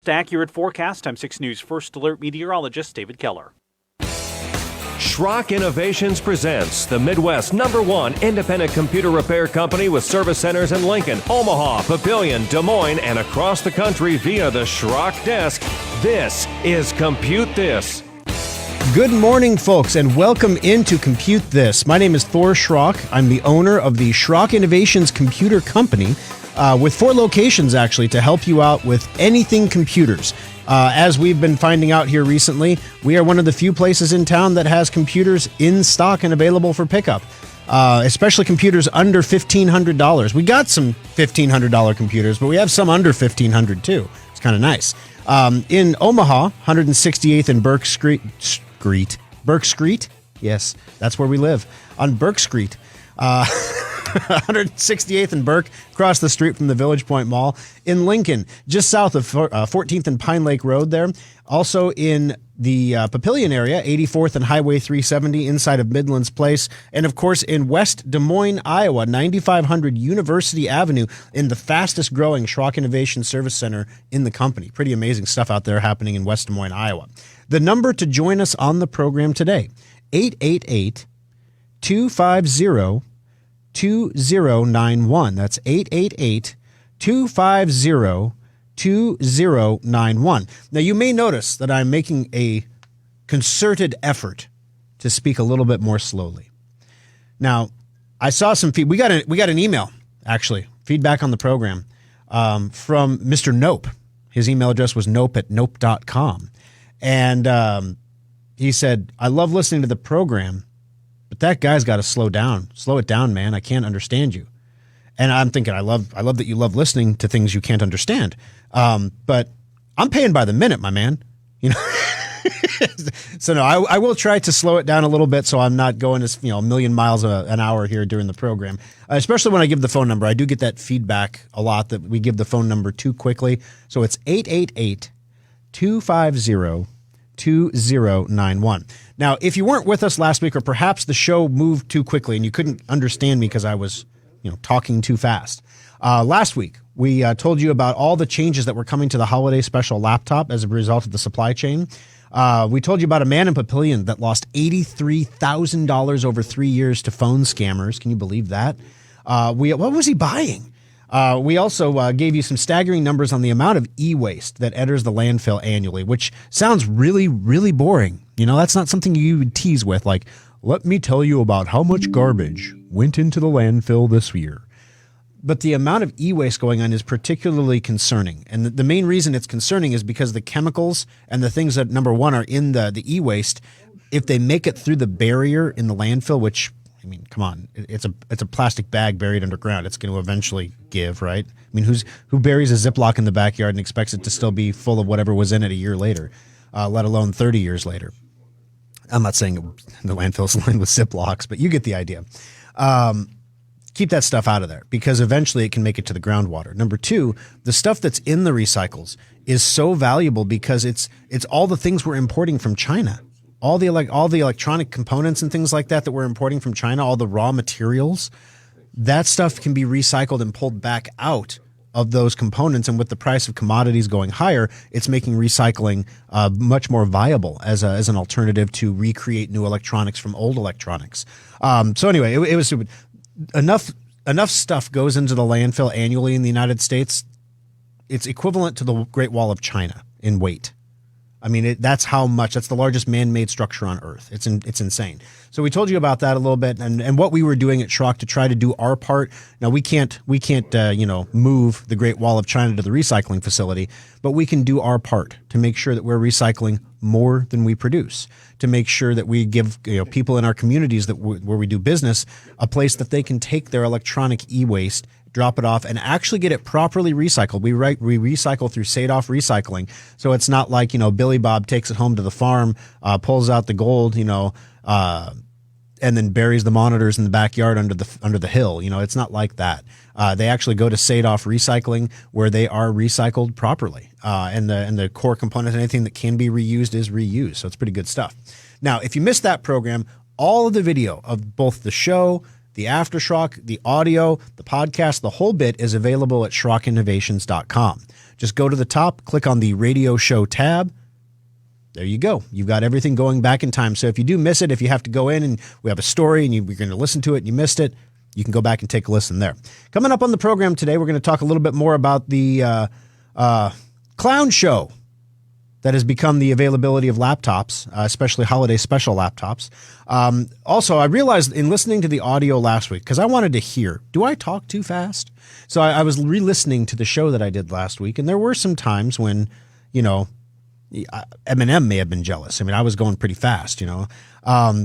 accurate forecast. I'm 6 News First Alert meteorologist David Keller. Schrock Innovations presents the Midwest #1 independent computer repair company with service centers in Lincoln, Omaha, Papillion, Des Moines, and across the country via the Schrock desk. This is Compute This. Good morning, folks, and welcome into Compute This. My name is Thor Schrock. I'm the owner of the Schrock Innovations Computer Company, with 4 locations, actually, to help you out with anything computers. As we've been finding out here recently, we are one of the few places in town that has computers in stock and available for pickup, especially computers under $1,500. We got some $1,500 computers, but we have some under $1,500 too. It's kind of nice. In Omaha, 168th and Burke Street. Burke Street? Yes, that's where we live. On Burke Street. 168th and Burke, across the street from the Village Point Mall. In Lincoln, just south of 14th and Pine Lake Road there. Also in the Papillion area, 84th and Highway 370 inside of Midlands Place. And of course in West Des Moines, Iowa, 9500 University Avenue in the fastest growing Schrock Innovation Service Center in the company. Pretty amazing stuff out there happening in West Des Moines, Iowa. The number to join us on the program today, 888-250-2091. That's 888-250-2091. Now, you may notice that I'm making a concerted effort to speak a little bit more slowly. Now, I saw some we got an email, actually, feedback on the program from Mr. Nope. His email address was nope@nope.com. And he said, I love listening to the program, but that guy's got to slow down. Slow it down, man. I can't understand you. And I'm thinking, I love that you love listening to things you can't understand. But I'm paying by the minute, my man. You know. So no, I will try to slow it down a little bit so I'm not going as a million miles an hour here during the program. Especially when I give the phone number. I do get that feedback a lot that we give the phone number too quickly. So it's 888-250-2091. Now, if you weren't with us last week, or perhaps the show moved too quickly and you couldn't understand me because I was, talking too fast. Last week, we told you about all the changes that were coming to the holiday special laptop as a result of the supply chain. We told you about a man in Papillion that lost $83,000 over 3 years to phone scammers. Can you believe that? What was he buying? We also gave you some staggering numbers on the amount of e-waste that enters the landfill annually, which sounds really, really boring. That's not something you would tease with, like, let me tell you about how much garbage went into the landfill this year. But the amount of e-waste going on is particularly concerning. And the main reason it's concerning is because the chemicals and the things that, number one, are in the e-waste, if they make it through the barrier in the landfill, which, come on, it's a plastic bag buried underground. It's going to eventually give, right? Who buries a Ziploc in the backyard and expects it to still be full of whatever was in it a year later, let alone 30 years later? I'm not saying the landfill's lined with Ziplocs, but you get the idea. Keep that stuff out of there because eventually it can make it to the groundwater. Number two, the stuff that's in the recycles is so valuable because it's all the things we're importing from China. All the electronic components and things like that we're importing from China, all the raw materials, that stuff can be recycled and pulled back out of those components. And with the price of commodities going higher, it's making recycling much more viable as an alternative to recreate new electronics from old electronics. So anyway, it was enough stuff goes into the landfill annually in the United States. It's equivalent to the Great Wall of China in weight. That's how much. That's the largest man-made structure on Earth. It's insane. So we told you about that a little bit and what we were doing at Schrock to try to do our part. Now we can't move the Great Wall of China to the recycling facility, but we can do our part to make sure that we're recycling more than we produce, to make sure that we give people in our communities where we do business a place that they can take their electronic e-waste, drop it off, and actually get it properly recycled. We recycle through Sadoff Recycling, so it's not like Billy Bob takes it home to the farm, pulls out the gold, and then buries the monitors in the backyard under the hill. It's not like that. They actually go to Sadoff Recycling where they are recycled properly, and the core components, anything that can be reused is reused. So it's pretty good stuff. Now, if you missed that program, all of the video of both the show, the Aftershock, the audio, the podcast, the whole bit is available at SchrockInnovations.com. Just go to the top, click on the radio show tab. There you go. You've got everything going back in time. So if you do miss it, if you have to go in and we have a story and you're going to listen to it and you missed it, you can go back and take a listen there. Coming up on the program today, we're going to talk a little bit more about the clown show that has become the availability of laptops, especially holiday special laptops. Also, I realized in listening to the audio last week, because I wanted to hear, do I talk too fast? So I was re-listening to the show that I did last week, and there were some times when, Eminem may have been jealous. I mean, I was going pretty fast,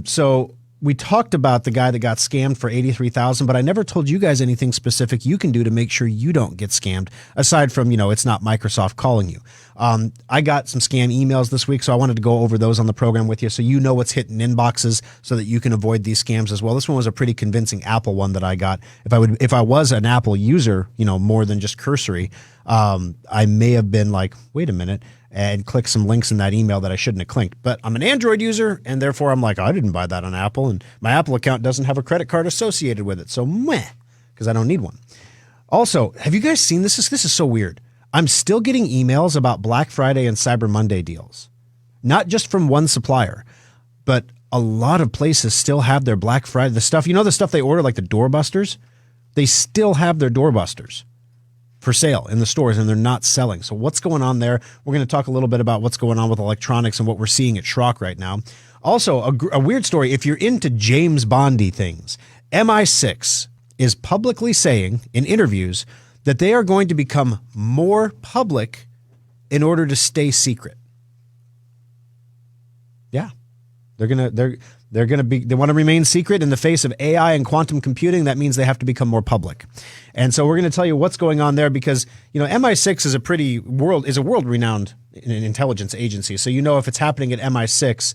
So we talked about the guy that got scammed for $83,000, but I never told you guys anything specific you can do to make sure you don't get scammed, aside from, it's not Microsoft calling you. I got some scam emails this week, so I wanted to go over those on the program with you so you know what's hitting inboxes so that you can avoid these scams as well. This one was a pretty convincing Apple one that I got. If I was an Apple user, more than just cursory, I may have been like, wait a minute, and click some links in that email that I shouldn't have clicked. But I'm an Android user, and therefore I'm like, I didn't buy that on Apple, and my Apple account doesn't have a credit card associated with it. So meh, because I don't need one. Also, have you guys seen this? This is so weird. I'm still getting emails about Black Friday and Cyber Monday deals. Not just from one supplier, but a lot of places still have their Black Friday, the stuff they order, like the doorbusters, they still have their doorbusters for sale in the stores, and they're not selling. So what's going on there? We're going to talk a little bit about what's going on with electronics and what we're seeing at Schrock right now. Also, a weird story. If you're into James Bondy things, MI6 is publicly saying in interviews that they are going to become more public in order to stay secret. Yeah. They want to remain secret in the face of AI and quantum computing. That means they have to become more public. And so we're going to tell you what's going on there because, MI6 is a world-renowned intelligence agency. So if it's happening at MI6,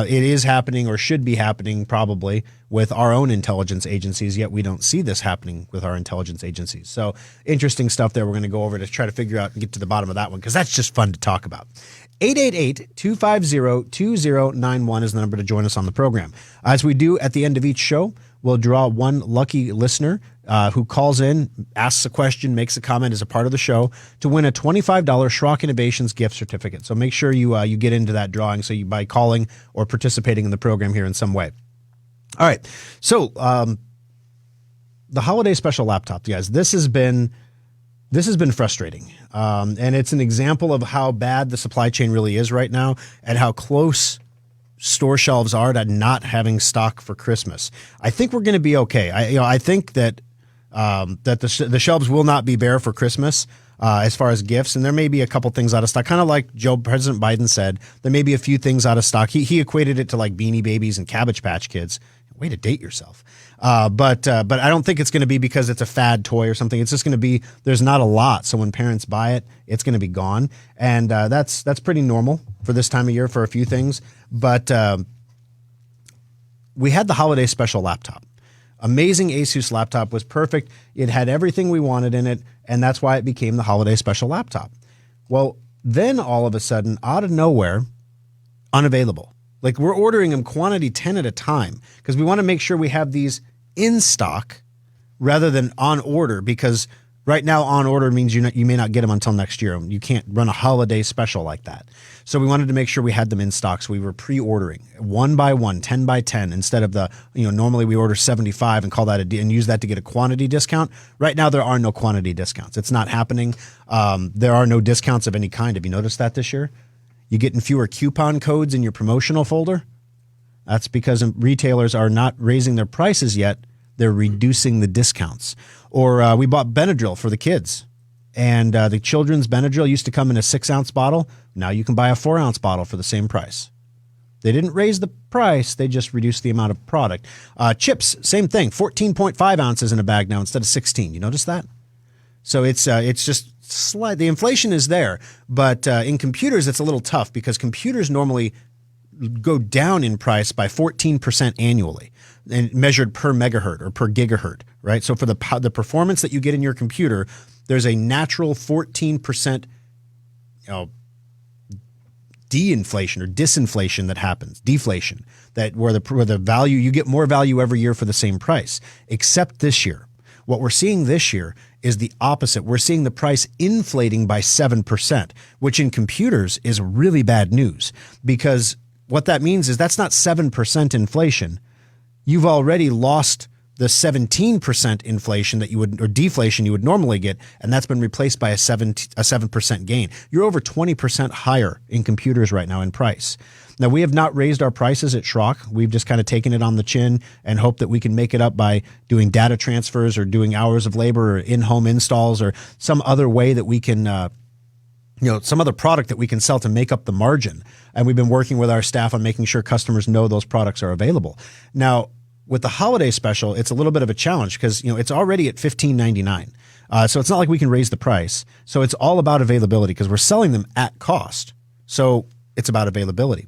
it is happening or should be happening probably with our own intelligence agencies, yet we don't see this happening with our intelligence agencies. So interesting stuff there we're going to go over to try to figure out and get to the bottom of that one because that's just fun to talk about. 888-250-2091 is the number to join us on the program. As we do at the end of each show, we'll draw one lucky listener who calls in, asks a question, makes a comment as a part of the show to win a $25 Schrock Innovations gift certificate. So make sure you get into that drawing by calling or participating in the program here in some way. All right. So the holiday special laptop, guys, this has been frustrating. And it's an example of how bad the supply chain really is right now and how close store shelves are to not having stock for Christmas. I think we're going to be okay. I think that the shelves will not be bare for Christmas as far as gifts, and there may be a couple things out of stock. Kind of like President Biden said, there may be a few things out of stock. He equated it to like Beanie Babies and Cabbage Patch Kids. Way to date yourself. But I don't think it's going to be because it's a fad toy or something. It's just going to be there's not a lot. So when parents buy it, it's going to be gone. And that's pretty normal for this time of year for a few things. But we had the holiday special laptop. Amazing Asus laptop, was perfect. It had everything we wanted in it. And that's why it became the holiday special laptop. Well, then all of a sudden, out of nowhere, unavailable. Like we're ordering them quantity 10 at a time because we want to make sure we have these in stock rather than on order, because right now on order means you may not get them until next year. You can't run a holiday special like that. So we wanted to make sure we had them in stock. So we were pre-ordering 1 by 1, 10 by 10 instead of the, normally we order 75 and call that and use that to get a quantity discount. Right now there are no quantity discounts. It's not happening. There are no discounts of any kind. Have you noticed that this year? You getting fewer coupon codes in your promotional folder? That's because retailers are not raising their prices yet. They're reducing the discounts. Or we bought Benadryl for the kids. And the children's Benadryl used to come in a 6-ounce bottle. Now you can buy a 4-ounce bottle for the same price. They didn't raise the price. They just reduced the amount of product. Chips, same thing. 14.5 ounces in a bag now instead of 16. You notice that? So it's just slight. The inflation is there, but in computers it's a little tough because computers normally go down in price by 14% annually, and measured per megahertz or per gigahertz, right? So for the performance that you get in your computer, there's a natural 14% de-inflation or disinflation that happens, deflation, that where the value, you get more value every year for the same price, except this year. What we're seeing this year is the opposite. We're seeing the price inflating by 7%, which in computers is really bad news, because what that means is that's not 7% inflation. You've already lost the 17% inflation that you would, or deflation you would normally get, and that's been replaced by a 7% gain. You're over 20% higher in computers right now in price. Now, we have not raised our prices at Schrock. We've just kind of taken it on the chin and hope that we can make it up by doing data transfers or doing hours of labor or in-home installs or some other way that we can some other product that we can sell to make up the margin. And we've been working with our staff on making sure customers know those products are available. Now, with the holiday special, it's a little bit of a challenge because, it's already at $15.99. So it's not like we can raise the price. So it's all about availability because we're selling them at cost. So it's about availability.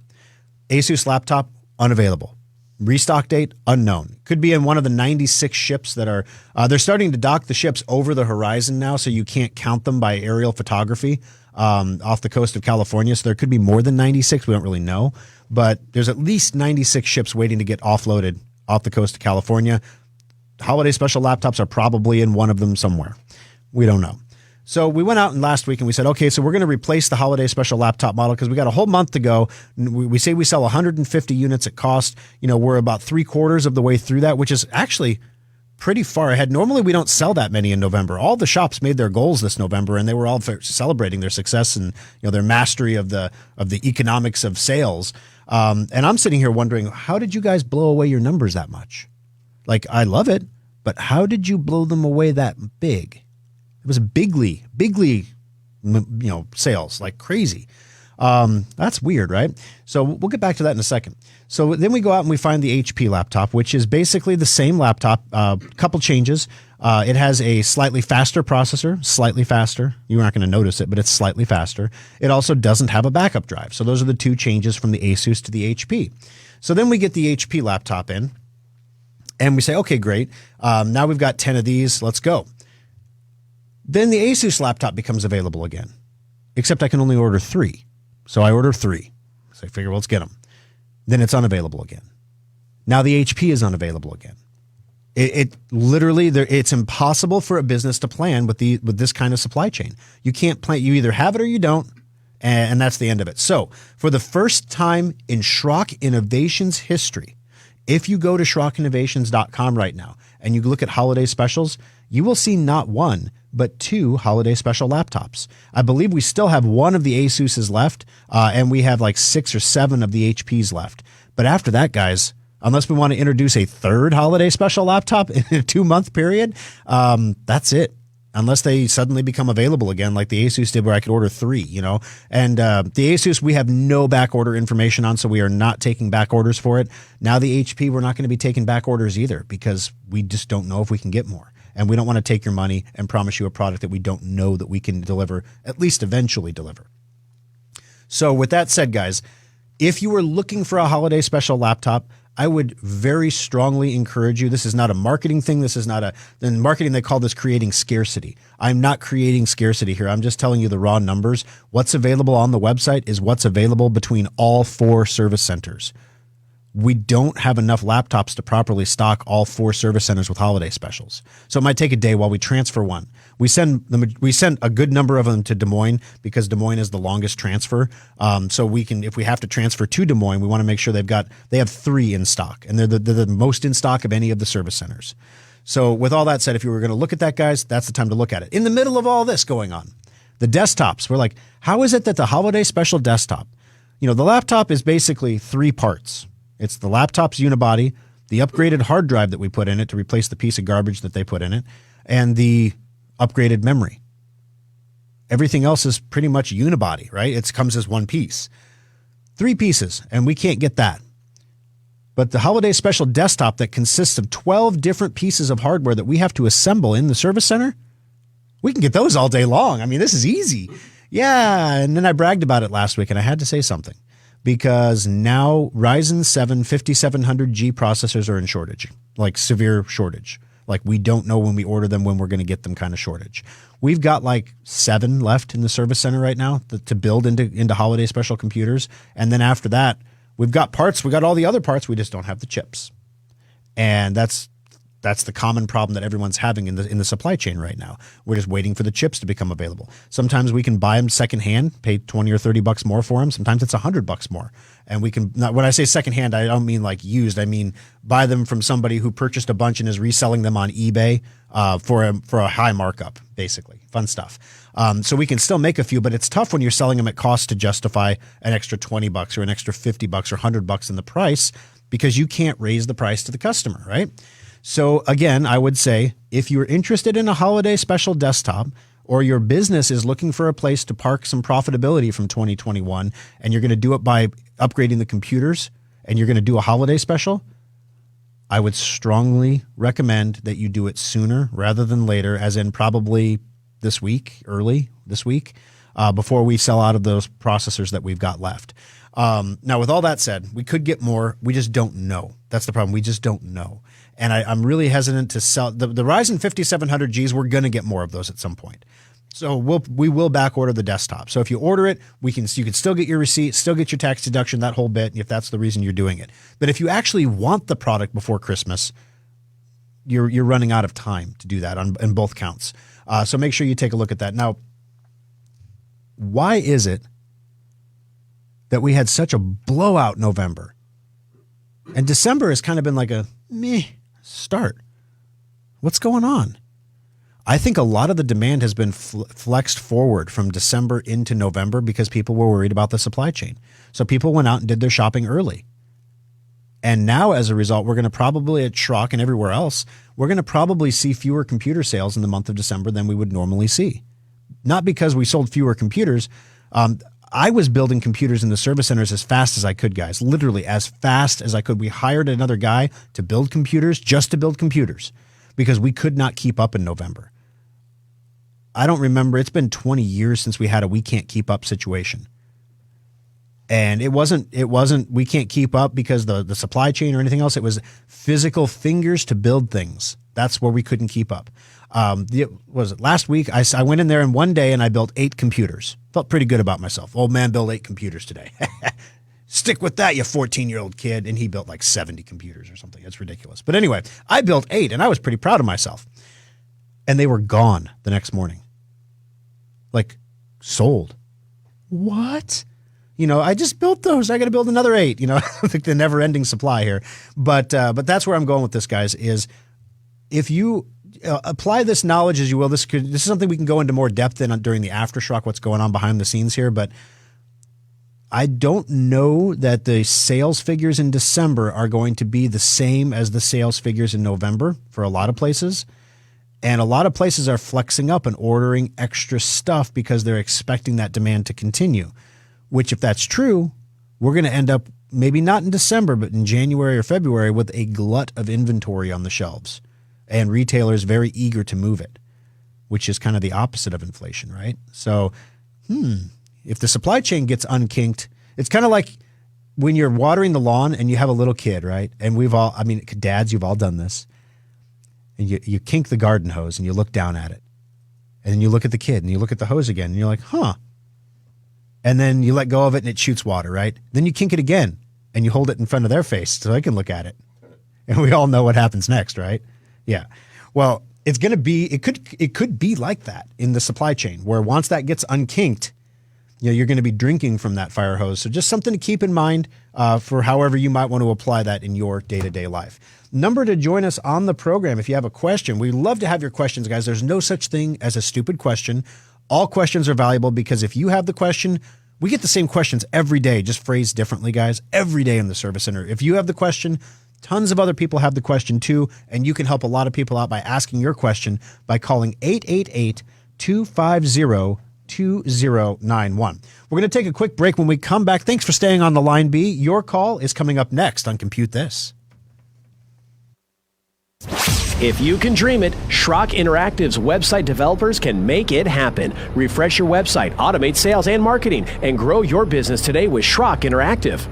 Asus laptop, unavailable. Restock date, unknown. Could be in one of the 96 ships that are, they're starting to dock the ships over the horizon now, so you can't count them by aerial photography off the coast of California. So there could be more than 96. We don't really know. But there's at least 96 ships waiting to get offloaded off the coast of California. Holiday special laptops are probably in one of them somewhere. We don't know. So we went out last week and we said, okay, so we're going to replace the holiday special laptop model because we got a whole month to go. We say we sell 150 units at cost. We're about 3/4 of the way through that, which is actually pretty far ahead. Normally we don't sell that many in November. All the shops made their goals this November and they were all celebrating their success and their mastery of the economics of sales. And I'm sitting here wondering, how did you guys blow away your numbers that much? Like, I love it, but how did you blow them away that big? It was bigly, sales, like crazy. That's weird, right? So we'll get back to that in a second. So then we go out and we find the HP laptop, which is basically the same laptop, couple changes. It has a slightly faster processor, slightly faster. You're not going to notice it, but it's slightly faster. It also doesn't have a backup drive. So those are the two changes from the Asus to the HP. So then we get the HP laptop in and we say, okay, great. Now we've got 10 of these. Let's go. Then the Asus laptop becomes available again, except I can only order 3. So I order 3. So I figure, well, let's get them. Then it's unavailable again. Now the HP is unavailable again. It literally, it's impossible for a business to plan with this kind of supply chain. You can't plan. You either have it or you don't, and that's the end of it. So for the first time in Schrock Innovations history, if you go to SchrockInnovations.com right now and you look at holiday specials, you will see not one, but 2 holiday special laptops. I believe we still have one of the Asuses left, and we have like 6 or 7 of the HPs left. But after that, guys, unless we want to introduce a 3rd holiday special laptop in a 2-month period, that's it. Unless they suddenly become available again, like the Asus did, where I could order 3, And the Asus, we have no back order information on, so we are not taking back orders for it. Now the HP, we're not going to be taking back orders either because we just don't know if we can get more. And we don't want to take your money and promise you a product that we don't know that we can deliver, at least eventually deliver. So with that said, guys, if you were looking for a holiday special laptop, I would very strongly encourage you. This is not a marketing thing. This is not in marketing, they call this creating scarcity. I'm not creating scarcity here. I'm just telling you the raw numbers. What's available on the website is what's available between all 4 service centers. We don't have enough laptops to properly stock all 4 service centers with holiday specials. So it might take a day while we transfer one. We send a good number of them to Des Moines because Des Moines is the longest transfer. So we can, if we have to transfer to Des Moines, we want to make sure they have 3 in stock, and they're the most in stock of any of the service centers. So with all that said, if you were going to look at that, guys, that's the time to look at it. In the middle of all this going on, the desktops, we're like, how is it that the holiday special desktop, the laptop is basically 3 parts. It's the laptop's unibody, the upgraded hard drive that we put in it to replace the piece of garbage that they put in it, and the upgraded memory. Everything else is pretty much unibody, right? It comes as one piece. 3 pieces, and we can't get that. But the holiday special desktop that consists of 12 different pieces of hardware that we have to assemble in the service center, we can get those all day long. I mean, this is easy. Yeah, and then I bragged about it last week, and I had to say something. Because now Ryzen 7 5700G processors are in shortage, like severe shortage. Like we don't know when we order them when we're going to get them kind of shortage. We've got like 7 left in the service center right now to build into holiday special computers. And then after that, we've got parts. We got all the other parts. We just don't have the chips. And that's the common problem that everyone's having in the supply chain right now. We're just waiting for the chips to become available. Sometimes we can buy them secondhand, pay $20 or $30 more for them. Sometimes it's $100 more. And we can, when I say secondhand, I don't mean like used. I mean buy them from somebody who purchased a bunch and is reselling them on eBay for a high markup, basically. Fun stuff. So we can still make a few, but it's tough when you're selling them at cost to justify an extra $20 or an extra $50 or $100 in the price, because you can't raise the price to the customer, right? So again, I would say if you're interested in a holiday special desktop, or your business is looking for a place to park some profitability from 2021, and you're going to do it by upgrading the computers, and you're going to do a holiday special, I would strongly recommend that you do it sooner rather than later, as in probably this week, early this week, before we sell out of those processors that we've got left. Now, with all that said, we could get more. We just don't know. That's the problem. We just don't know. And I'm really hesitant to sell the Ryzen 5700Gs. We're going to get more of those at some point. So we will back order the desktop. So if you order it, you can still get your receipt, still get your tax deduction, that whole bit, if that's the reason you're doing it. But if you actually want the product before Christmas, you're running out of time to do that in both counts. So make sure you take a look at that. Now, why is it that we had such a blowout November, and December has kind of been like a meh start? What's going on? I think a lot of the demand has been flexed forward from December into November because people were worried about the supply chain. So people went out and did their shopping early. And now, as a result, we're going to probably at Schrock and everywhere else, we're going to probably see fewer computer sales in the month of December than we would normally see. Not because we sold fewer computers. I was building computers in the service centers as fast as I could, guys. Literally as fast as I could. We hired another guy to build computers, just to build computers, because we could not keep up in November. I don't remember. It's been 20 years since we had a we can't keep up situation. And it wasn't we can't keep up because the supply chain or anything else. It was physical fingers to build things. That's where we couldn't keep up. Last week? I went in there in one day and I built 8 computers. Felt pretty good about myself. Old man built 8 computers today. Stick with that, you 14-year-old kid. And he built like 70 computers or something. It's ridiculous. But anyway, I built 8 and I was pretty proud of myself. And they were gone the next morning. Like, sold. What? I just built those. I got to build another 8. I think the never-ending supply here. But that's where I'm going with this, guys, is if you apply this knowledge as you will, this is something we can go into more depth in during the aftershock, what's going on behind the scenes here. But I don't know that the sales figures in December are going to be the same as the sales figures in November for a lot of places. And a lot of places are flexing up and ordering extra stuff because they're expecting that demand to continue, which if that's true, we're going to end up maybe not in December, but in January or February with a glut of inventory on the shelves and retailers very eager to move it, which is kind of the opposite of inflation, right? So, if the supply chain gets unkinked, it's kind of like when you're watering the lawn and you have a little kid, right? And dads, you've all done this. And you kink the garden hose and you look down at it. And then you look at the kid and you look at the hose again and you're like, huh. And then you let go of it and it shoots water, right? Then you kink it again and you hold it in front of their face so they can look at it. And we all know what happens next, right? Yeah. Well, it could be like that in the supply chain, where once that gets unkinked, you're going to be drinking from that fire hose. So just something to keep in mind for however you might want to apply that in your day-to-day life. Number to join us on the program if you have a question. We love to have your questions, guys. There's no such thing as a stupid question. All questions are valuable because if you have the question, we get the same questions every day, just phrased differently, guys, every day in the service center. If you have the question, tons of other people have the question too, and you can help a lot of people out by asking your question by calling 888-250-2091. We're going to take a quick break. When we come back, thanks for staying on the line, B. Your call is coming up next on Compute This. If you can dream it, Schrock Interactive's website developers can make it happen. Refresh your website, automate sales and marketing, and grow your business today with Schrock Interactive.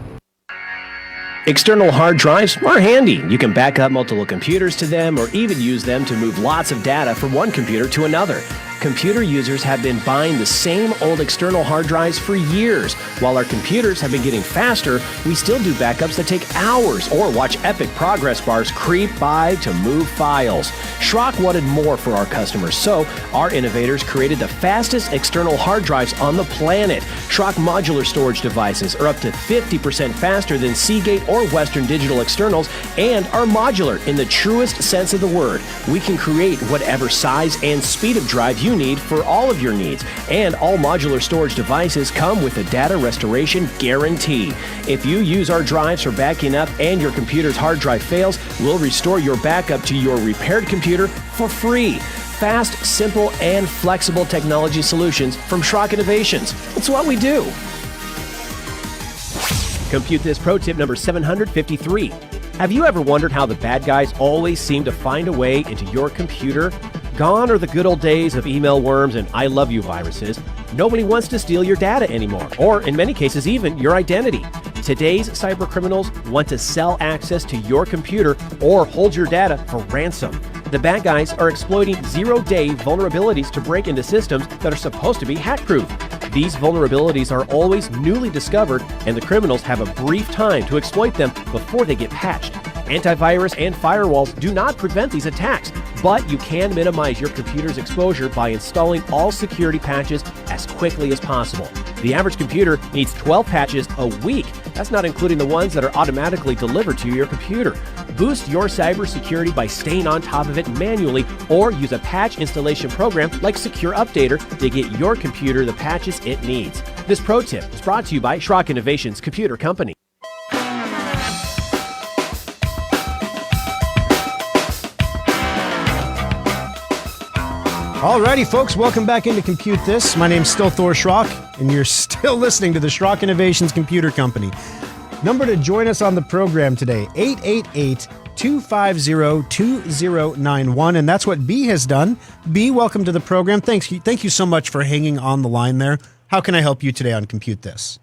External hard drives are handy. You can back up multiple computers to them or even use them to move lots of data from one computer to another. Computer users have been buying the same old external hard drives for years. While our computers have been getting faster, we still do backups that take hours or watch epic progress bars creep by to move files. Schrock wanted more for our customers, so our innovators created the fastest external hard drives on the planet. Schrock modular storage devices are up to 50% faster than Seagate or Western Digital externals and are modular in the truest sense of the word. We can create whatever size and speed of drive you need for all of your needs, and all modular storage devices come with a data restoration guarantee. If you use our drives for backing up and your computer's hard drive fails, we'll restore your backup to your repaired computer for free. Fast, simple, and flexible technology solutions from Schrock Innovations. It's what we do. Compute This Pro Tip number 753. Have you ever wondered how the bad guys always seem to find a way into your computer? Gone are the good old days of email worms and I love you viruses. Nobody wants to steal your data anymore, or in many cases, even your identity. Today's cyber criminals want to sell access to your computer or hold your data for ransom. The bad guys are exploiting zero-day vulnerabilities to break into systems that are supposed to be hack-proof. These vulnerabilities are always newly discovered, and the criminals have a brief time to exploit them before they get patched. Antivirus and firewalls do not prevent these attacks, but you can minimize your computer's exposure by installing all security patches as quickly as possible. The average computer needs 12 patches a week. That's not including the ones that are automatically delivered to your computer. Boost your cybersecurity by staying on top of it manually, or use a patch installation program like Secure Updater to get your computer the patches it needs. This pro tip is brought to you by Schrock Innovations Computer Company. Alrighty, folks, welcome back into Compute This. My name's still Thor Schrock, and you're still listening to the Schrock Innovations Computer Company. Number to join us on the program today, 888-250-2091, and that's what B has done. B, welcome to the program. Thank you so much for hanging on the line there. How can I help you today on Compute This?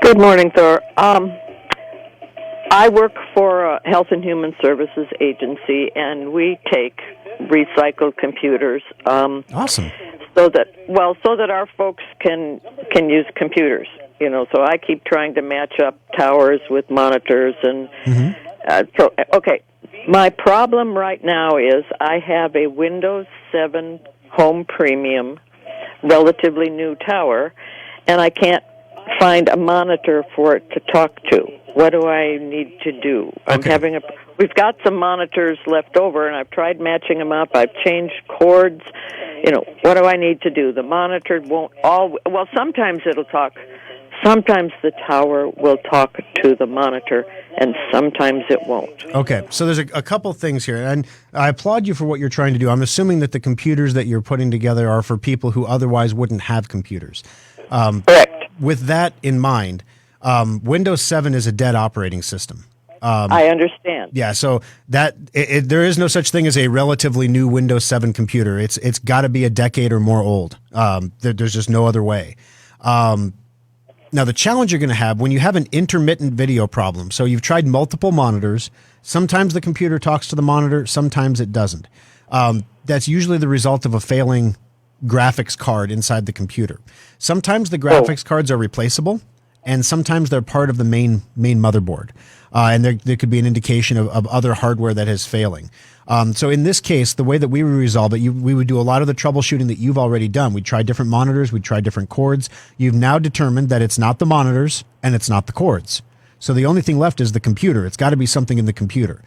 Good morning, Thor. I work for a Health and Human Services agency, and we take recycled computers. Awesome. So that our folks can use computers. You know, so I keep trying to match up towers with monitors, and okay. My problem right now is I have a Windows 7 Home Premium, relatively new tower, and I can't find a monitor for it to talk to. What do I need to do? Okay. We've got some monitors left over, and I've tried matching them up. I've changed cords. You know, what do I need to do? The monitor won't sometimes it'll talk. Sometimes the tower will talk to the monitor, and sometimes it won't. Okay, so there's a couple things here, and I applaud you for what you're trying to do. I'm assuming that the computers that you're putting together are for people who otherwise wouldn't have computers. Correct. With that in mind, Windows 7 is a dead operating system. I understand. Yeah, so that there is no such thing as a relatively new Windows 7 computer. It's got to be a decade or more old. There's just no other way. Now, the challenge you're going to have when you have an intermittent video problem, so you've tried multiple monitors, sometimes the computer talks to the monitor, sometimes it doesn't. That's usually the result of a failing graphics card inside the computer. Sometimes the graphics cards are replaceable, and sometimes they're part of the main motherboard. And there could be an indication of other hardware that is failing. So in this case, the way that we would resolve it, we would do a lot of the troubleshooting that you've already done. We'd try different monitors. We'd try different cords. You've now determined that it's not the monitors and it's not the cords. So the only thing left is the computer. It's got to be something in the computer.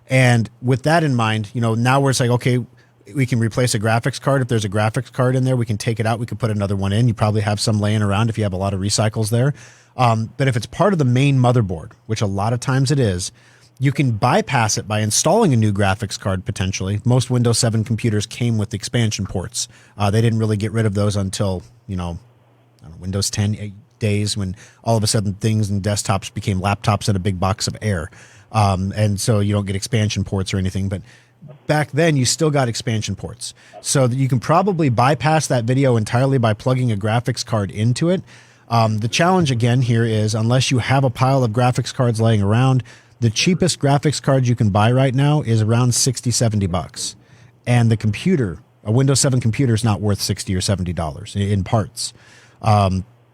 And with that in mind, you know, now we're saying, okay, we can replace a graphics card. If there's a graphics card in there, we can take it out. We could put another one in. You probably have some laying around if you have a lot of recycles there. But if it's part of the main motherboard, which a lot of times it is, you can bypass it by installing a new graphics card potentially. Most Windows 7 computers came with expansion ports. They didn't really get rid of those until, Windows 10 days when all of a sudden things and desktops became laptops in a big box of air. And so you don't get expansion ports or anything. But back then, you still got expansion ports. So you can probably bypass that video entirely by plugging a graphics card into it. The challenge again here is unless you have a pile of graphics cards laying around, the cheapest graphics card you can buy right now is around $60-$70. And the computer, a Windows 7 computer, is not worth $60 or $70 in parts.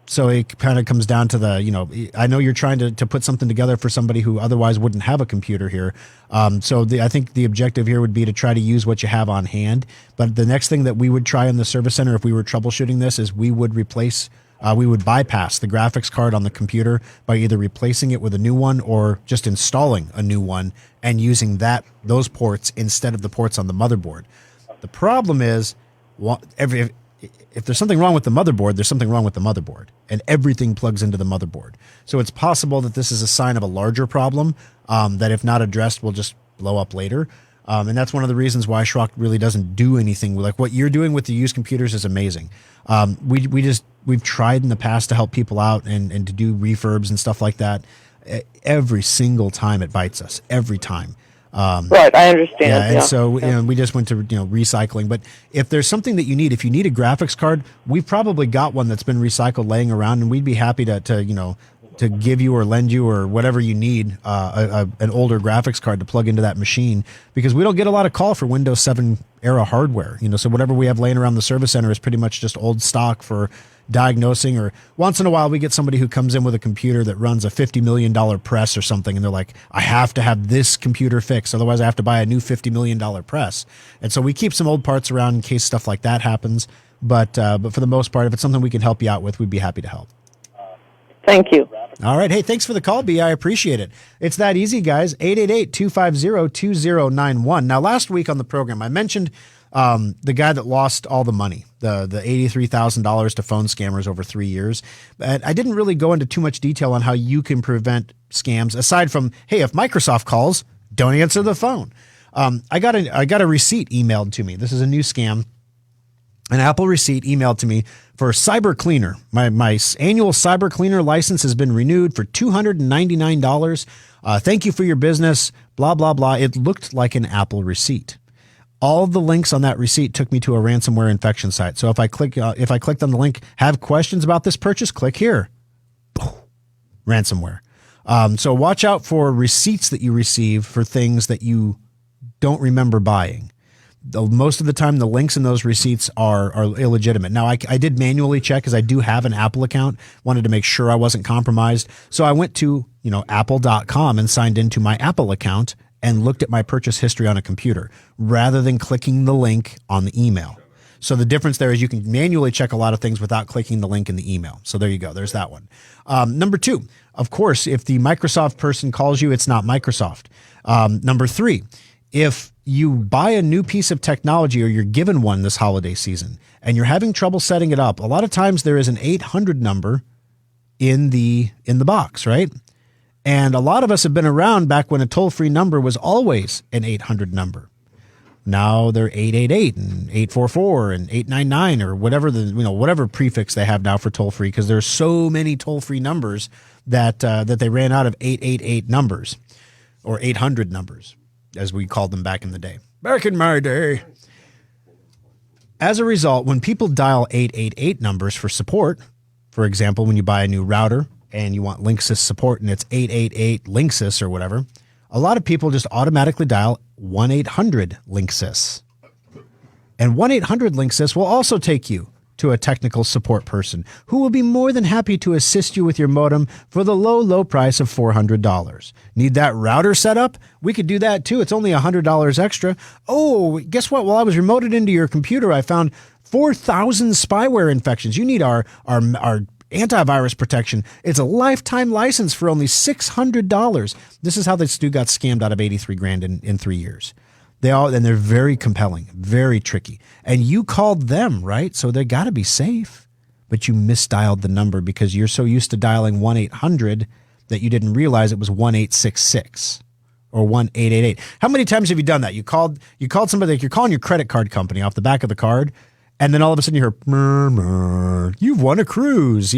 So it kind of comes down to the, I know you're trying to put something together for somebody who otherwise wouldn't have a computer here. I think the objective here would be to try to use what you have on hand. But the next thing that we would try in the service center if we were troubleshooting this is we would bypass the graphics card on the computer by either replacing it with a new one or just installing a new one and using those ports instead of the ports on the motherboard. The problem is, if there's something wrong with the motherboard, there's something wrong with the motherboard, and everything plugs into the motherboard. So it's possible that this is a sign of a larger problem that, if not addressed, will just blow up later. And that's one of the reasons why Schrock really doesn't do anything. Like what you're doing with the used computers is amazing. We've tried in the past to help people out and to do refurbs and stuff like that. Every single time it bites us. Every time. Right, I understand. So we just went to recycling. But if there's something that you need, if you need a graphics card, we've probably got one that's been recycled laying around, and we'd be happy to give you or lend you or whatever you need an older graphics card to plug into that machine, because we don't get a lot of call for Windows 7 era hardware. So whatever we have laying around the service center is pretty much just old stock for diagnosing, or once in a while we get somebody who comes in with a computer that runs a $50 million press or something, and they're like, I have to have this computer fixed, otherwise I have to buy a new $50 million press. And so we keep some old parts around in case stuff like that happens. But for the most part, if it's something we can help you out with, we'd be happy to help. Thank you. All right. Hey, thanks for the call, B. I appreciate it. It's that easy, guys. 888-250-2091. Now, last week on the program, I mentioned the guy that lost all the money, the $83,000 to phone scammers over 3 years. But I didn't really go into too much detail on how you can prevent scams, aside from, hey, if Microsoft calls, don't answer the phone. I got a receipt emailed to me. This is a new scam. An Apple receipt emailed to me for Cyber Cleaner. My annual Cyber Cleaner license has been renewed for $299. Thank you for your business, blah, blah, blah. It looked like an Apple receipt. All of the links on that receipt took me to a ransomware infection site. So if I clicked on the link, have questions about this purchase, click here. Ransomware. So watch out for receipts that you receive for things that you don't remember buying. Most of the time, the links in those receipts are illegitimate. Now, I did manually check because I do have an Apple account, wanted to make sure I wasn't compromised. So I went to, apple.com and signed into my Apple account and looked at my purchase history on a computer rather than clicking the link on the email. So the difference there is you can manually check a lot of things without clicking the link in the email. So there you go. There's that one. Number two, of course, if the Microsoft person calls you, it's not Microsoft. Number three, if you buy a new piece of technology or you're given one this holiday season and you're having trouble setting it up, a lot of times there is an 800 number in the box, right? And a lot of us have been around back when a toll-free number was always an 800 number. Now they're 888 and 844 and 899 or whatever whatever prefix they have now for toll-free, because there's so many toll-free numbers that they ran out of 888 numbers, or 800 numbers, as we called them back in the day. Back in my day. As a result, when people dial 888 numbers for support, for example, when you buy a new router and you want Linksys support and it's 888 Linksys or whatever, a lot of people just automatically dial 1-800-LINKSYS. And 1-800-LINKSYS will also take you to a technical support person who will be more than happy to assist you with your modem for the low, low price of $400. Need that router set up? We could do that too. It's only $100 extra. Oh, guess what? While I was remoted into your computer, I found 4,000 spyware infections. You need our antivirus protection. It's a lifetime license for only $600. This is how this dude got scammed out of $83,000 in 3 years. They're very compelling, very tricky. And you called them, right? So they got to be safe. But you misdialed the number because you're so used to dialing 1-800 that you didn't realize it was 1-866 or 1-888. How many times have you done that? You called somebody, like you're calling your credit card company off the back of the card, and then all of a sudden you hear, murmur, you've won a cruise,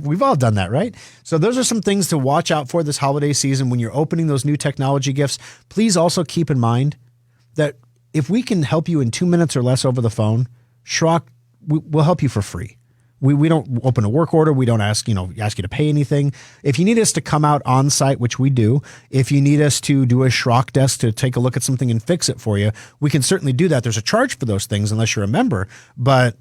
We've all done that, right? So those are some things to watch out for this holiday season when you're opening those new technology gifts. Please also keep in mind that if we can help you in 2 minutes or less over the phone, Schrock will help you for free. We don't open a work order. We don't ask you to pay anything. If you need us to come out on site, which we do, if you need us to do a Schrock desk to take a look at something and fix it for you, we can certainly do that. There's a charge for those things unless you're a member, but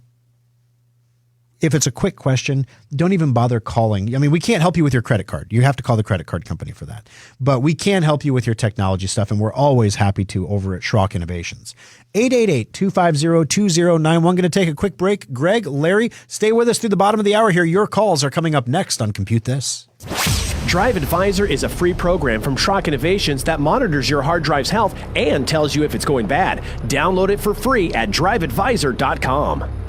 if it's a quick question, don't even bother calling. I mean, we can't help you with your credit card. You have to call the credit card company for that. But we can help you with your technology stuff, and we're always happy to over at Schrock Innovations. 888-250-2091. Going to take a quick break. Greg, Larry, stay with us through the bottom of the hour here. Your calls are coming up next on Compute This. Drive Advisor is a free program from Schrock Innovations that monitors your hard drive's health and tells you if it's going bad. Download it for free at driveadvisor.com.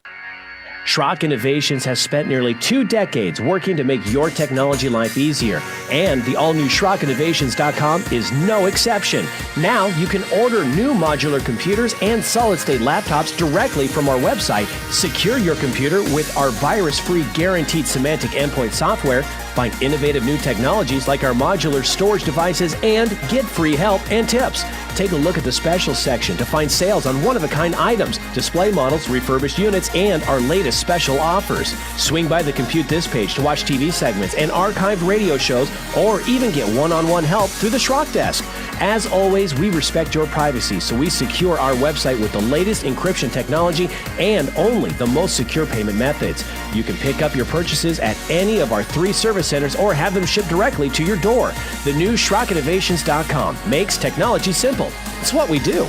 Schrock Innovations has spent nearly 2 decades working to make your technology life easier, and the all-new SchrockInnovations.com is no exception. Now you can order new modular computers and solid-state laptops directly from our website, secure your computer with our virus-free guaranteed semantic endpoint software, find innovative new technologies like our modular storage devices, and get free help and tips. Take a look at the specials section to find sales on one-of-a-kind items, display models, refurbished units, and our latest special offers. Swing by the Compute This page to watch TV segments and archived radio shows, or even get one-on-one help through the Schrock Desk. As always, we respect your privacy, so we secure our website with the latest encryption technology and only the most secure payment methods. You can pick up your purchases at any of our 3 service centers or have them shipped directly to your door. The new SchrockInnovations.com makes technology simple. It's what we do.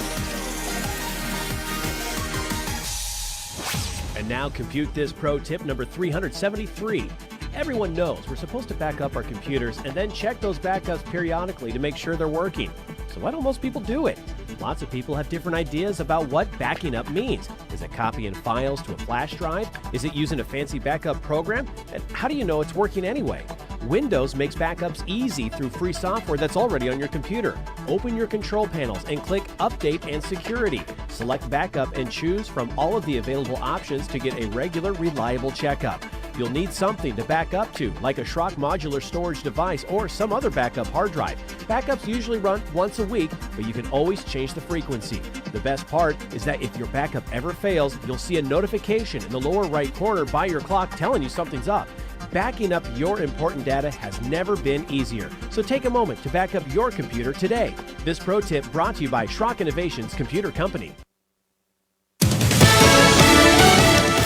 And now Compute This pro tip number 373. Everyone knows we're supposed to back up our computers and then check those backups periodically to make sure they're working. So why don't most people do it? Lots of people have different ideas about what backing up means. Is it copying files to a flash drive? Is it using a fancy backup program? And how do you know it's working anyway? Windows makes backups easy through free software that's already on your computer. Open your control panels and click Update and Security. Select Backup and choose from all of the available options to get a regular, reliable checkup. You'll need something to back up to, like a Schrock modular storage device or some other backup hard drive. Backups usually run once a week, but you can always change the frequency. The best part is that if your backup ever fails, you'll see a notification in the lower right corner by your clock telling you something's up. Backing up your important data has never been easier. So take a moment to back up your computer today. This pro tip brought to you by Schrock Innovations Computer Company.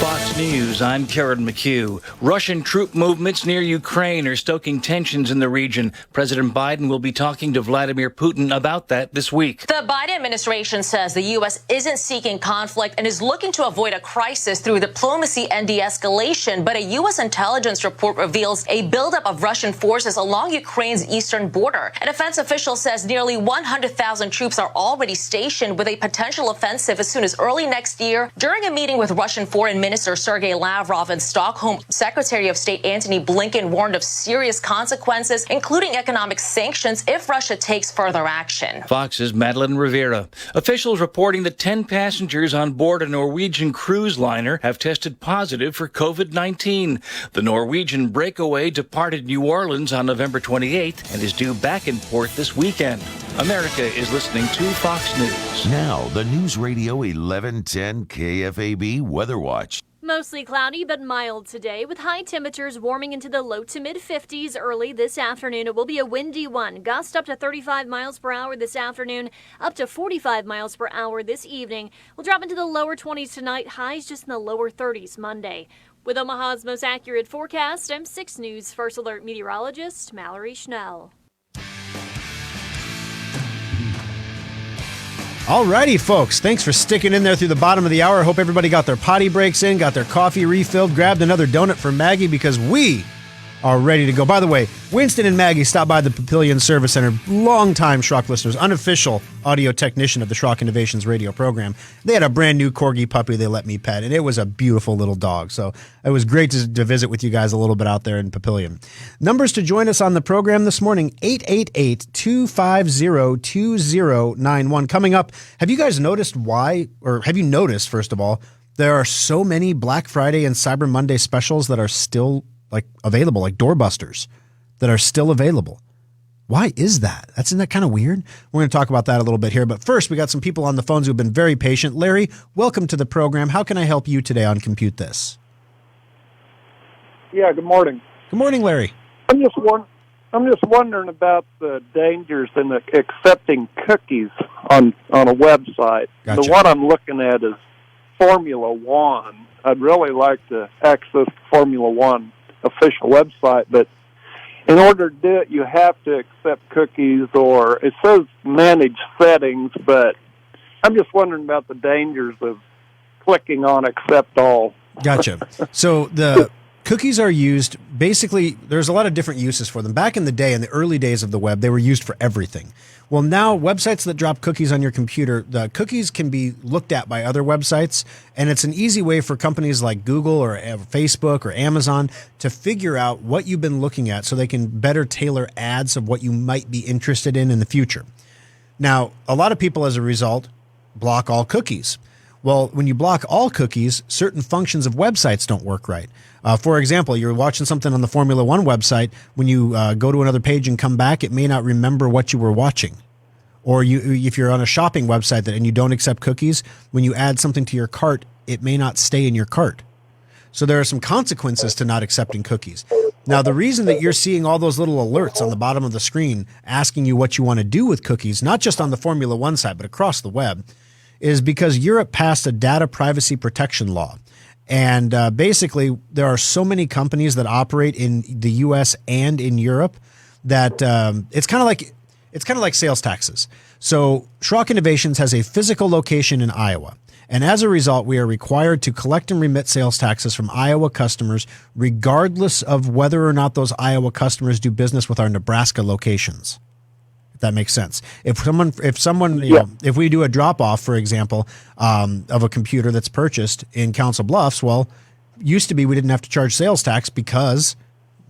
Fox News, I'm Karen McHugh. Russian troop movements near Ukraine are stoking tensions in the region. President Biden will be talking to Vladimir Putin about that this week. The Biden administration says the U.S. isn't seeking conflict and is looking to avoid a crisis through diplomacy and de-escalation. But a U.S. intelligence report reveals a buildup of Russian forces along Ukraine's eastern border. A defense official says nearly 100,000 troops are already stationed with a potential offensive as soon as early next year. During a meeting with Russian Foreign Minister Sergei Lavrov and Stockholm Secretary of State Antony Blinken warned of serious consequences, including economic sanctions, if Russia takes further action. Fox's Madeline Rivera. Officials reporting that 10 passengers on board a Norwegian cruise liner have tested positive for COVID-19. The Norwegian Breakaway departed New Orleans on November 28th and is due back in port this weekend. America is listening to Fox News. Now, the News Radio 1110 KFAB Weather Watch. Mostly cloudy but mild today, with high temperatures warming into the low to mid-50s early this afternoon. It will be a windy one. Gusts up to 35 miles per hour this afternoon, up to 45 miles per hour this evening. We'll drop into the lower 20s tonight, highs just in the lower 30s Monday. With Omaha's most accurate forecast, I'm 6 News First Alert meteorologist Mallory Schnell. Alrighty, folks. Thanks for sticking in there through the bottom of the hour. I hope everybody got their potty breaks in, got their coffee refilled, grabbed another donut for Maggie because we are ready to go. By the way, Winston and Maggie stopped by the Papillion Service Center. Longtime Schrock listeners, unofficial audio technician of the Schrock Innovations radio program. They had a brand new Corgi puppy they let me pet, and it was a beautiful little dog. So it was great to visit with you guys a little bit out there in Papillion. Numbers to join us on the program this morning, 888-250-2091. Coming up, have you guys noticed why, or have you noticed, first of all, there are so many Black Friday and Cyber Monday specials that are still available, like doorbusters that are still available. Why is that? Isn't that kind of weird? We're going to talk about that a little bit here. But first, we got some people on the phones who have been very patient. Larry, welcome to the program. How can I help you today on Compute This? Yeah, good morning. Good morning, Larry. I'm just wondering about the dangers in accepting cookies on a website. Gotcha. The one I'm looking at is Formula One. I'd really like to access the Formula One official website, but in order to do it, you have to accept cookies, or it says manage settings, but I'm just wondering about the dangers of clicking on accept all. Gotcha. So the cookies are used, basically, there's a lot of different uses for them. Back in the day, in the early days of the web, they were used for everything. Well, now websites that drop cookies on your computer, the cookies can be looked at by other websites, and it's an easy way for companies like Google or Facebook or Amazon to figure out what you've been looking at so they can better tailor ads of what you might be interested in the future. Now, a lot of people, as a result, block all cookies. Well, when you block all cookies, certain functions of websites don't work right. For example, you're watching something on the Formula One website. When you go to another page and come back, it may not remember what you were watching. Or if you're on a shopping website and you don't accept cookies, when you add something to your cart, it may not stay in your cart. So there are some consequences to not accepting cookies. Now, the reason that you're seeing all those little alerts on the bottom of the screen asking you what you want to do with cookies, not just on the Formula One side, but across the web, is because Europe passed a data privacy protection law. And basically, there are so many companies that operate in the U.S. and in Europe that it's kind of like sales taxes. So Schrock Innovations has a physical location in Iowa. And as a result, we are required to collect and remit sales taxes from Iowa customers, regardless of whether or not those Iowa customers do business with our Nebraska locations. That makes sense. If someone, if we do a drop off, for example, of a computer that's purchased in Council Bluffs, well, used to be we didn't have to charge sales tax because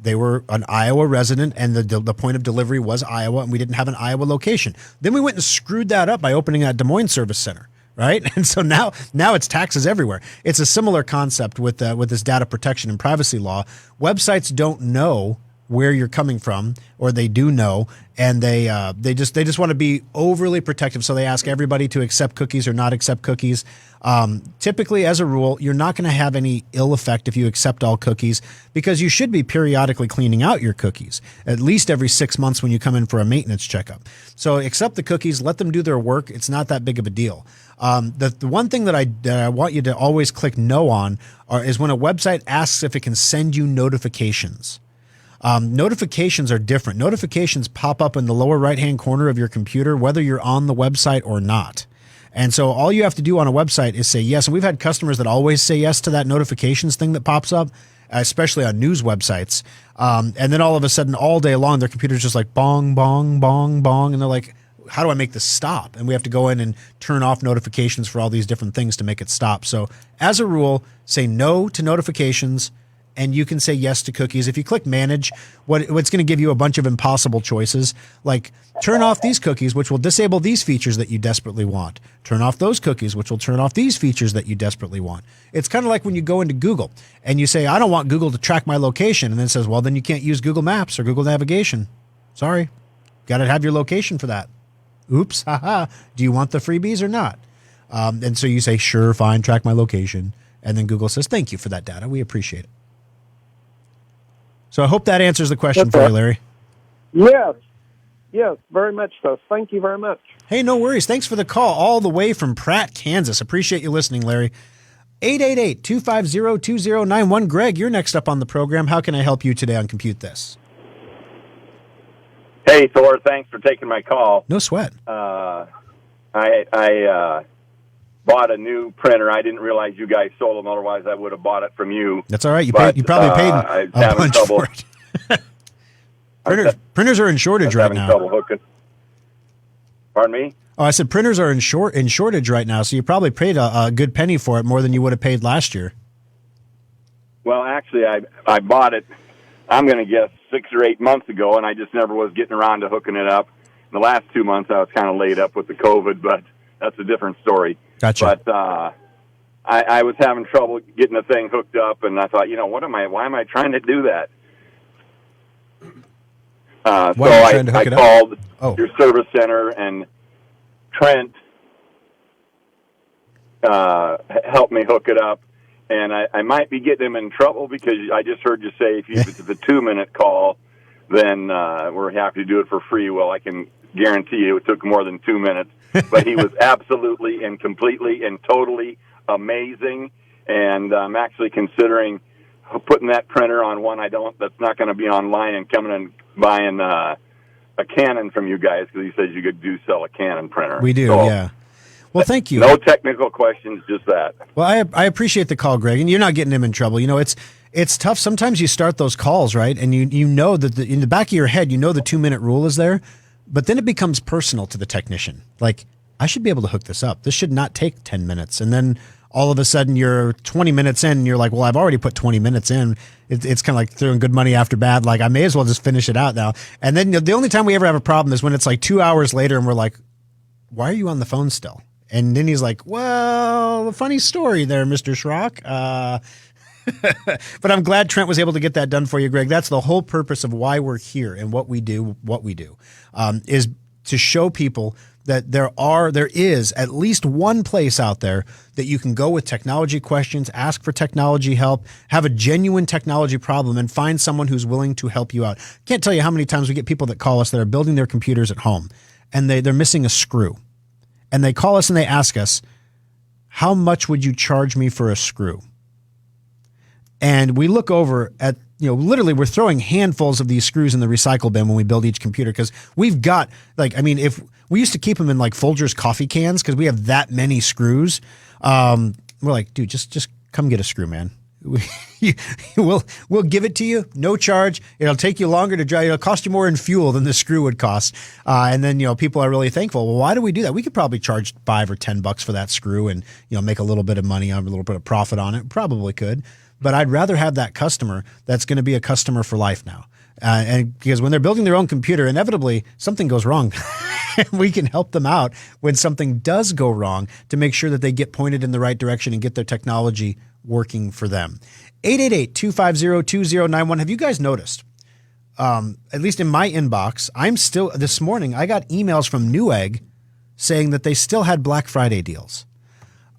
they were an Iowa resident and the point of delivery was Iowa, and we didn't have an Iowa location. Then we went and screwed that up by opening that Des Moines service center, right? And so now it's taxes everywhere. It's a similar concept with this data protection and privacy law. Websites don't know where you're coming from, or they do know, and they just want to be overly protective. So they ask everybody to accept cookies or not accept cookies. Typically, as a rule, you're not going to have any ill effect if you accept all cookies, because you should be periodically cleaning out your cookies, at least every 6 months when you come in for a maintenance checkup. So accept the cookies, let them do their work. It's not that big of a deal. The one thing that I want you to always click no on is when a website asks if it can send you notifications. Notifications are different. Notifications pop up in the lower right-hand corner of your computer, whether you're on the website or not. And so all you have to do on a website is say yes. And we've had customers that always say yes to that notifications thing that pops up, especially on news websites. And then all of a sudden, all day long, their computer's just like bong, bong, bong, bong. And they're like, how do I make this stop? And we have to go in and turn off notifications for all these different things to make it stop. So as a rule, say no to notifications, and you can say yes to cookies. If you click manage, what's going to give you a bunch of impossible choices, like turn off these cookies, which will disable these features that you desperately want. Turn off those cookies, which will turn off these features that you desperately want. It's kind of like when you go into Google and you say, I don't want Google to track my location. And then it says, well, then you can't use Google Maps or Google Navigation. Sorry. Got to have your location for that. Oops. Haha. Do you want the freebies or not? And so you say, sure, fine, track my location. And then Google says, thank you for that data. We appreciate it. So I hope that answers the question for you, Larry. Yes, very much so. Thank you very much. Hey, no worries. Thanks for the call all the way from Pratt, Kansas. Appreciate you listening, Larry. 888-250-2091. Greg, you're next up on the program. How can I help you today on Compute This? Hey, Thor. Thanks for taking my call. No sweat. I bought a new printer. I didn't realize you guys sold them. Otherwise, I would have bought it from you. That's all right. You probably paid a bunch for it. Printers are in shortage right now. Trouble hooking. Pardon me? Oh, I said printers are in shortage right now, so you probably paid a good penny for it, more than you would have paid last year. Well, actually, I bought it, I'm going to guess, 6 or 8 months ago, and I just never was getting around to hooking it up. In the last 2 months, I was kind of laid up with the COVID, but that's a different story. Gotcha. But I was having trouble getting the thing hooked up, and I thought, why am I trying to do that? So I called your service center, and Trent helped me hook it up. And I might be getting him in trouble because I just heard you say if it's a 2-minute call, then we're happy to do it for free. Well, I can guarantee you it took more than 2 minutes. But he was absolutely and completely and totally amazing. And I'm actually considering putting that printer on one that's not going to be online and coming and buying a Canon from you guys because he says you do sell a Canon printer. We do, yeah. Well, thank you. No technical questions, just that. Well, I appreciate the call, Greg, and you're not getting him in trouble. You know, it's tough. Sometimes you start those calls, right, and you know that in the back of your head, you know the 2-minute rule is there, but then it becomes personal to the technician. Like, I should be able to hook this up. This should not take 10 minutes. And then all of a sudden you're 20 minutes in and you're like, well, I've already put 20 minutes in. It's kind of like throwing good money after bad. Like, I may as well just finish it out now. And then the only time we ever have a problem is when it's like 2 hours later and we're like, why are you on the phone still? And then he's like, well, a funny story there, Mr. Schrock. But I'm glad Trent was able to get that done for you, Greg. That's the whole purpose of why we're here and what we do, is to show people that there is at least one place out there that you can go with technology questions, ask for technology help, have a genuine technology problem, and find someone who's willing to help you out. Can't tell you how many times we get people that call us that are building their computers at home, and they're missing a screw. And they call us and they ask us, how much would you charge me for a screw? And we look over at, literally we're throwing handfuls of these screws in the recycle bin when we build each computer because we've got, if we used to keep them in like Folgers coffee cans because we have that many screws. We're like, dude, just come get a screw, man. We'll give it to you, no charge. It'll take you longer to drive. It'll cost you more in fuel than the screw would cost. And then people are really thankful. Well, why do we do that? We could probably charge $5 or $10 for that screw and make a little bit of money on a little bit of profit on it. Probably could, but I'd rather have that customer that's going to be a customer for life now. And because when they're building their own computer, inevitably something goes wrong. We can help them out when something does go wrong to make sure that they get pointed in the right direction and get their technology working for them. 888-250-2091. Have you guys noticed, at least in my inbox, this morning, I got emails from Newegg saying that they still had Black Friday deals.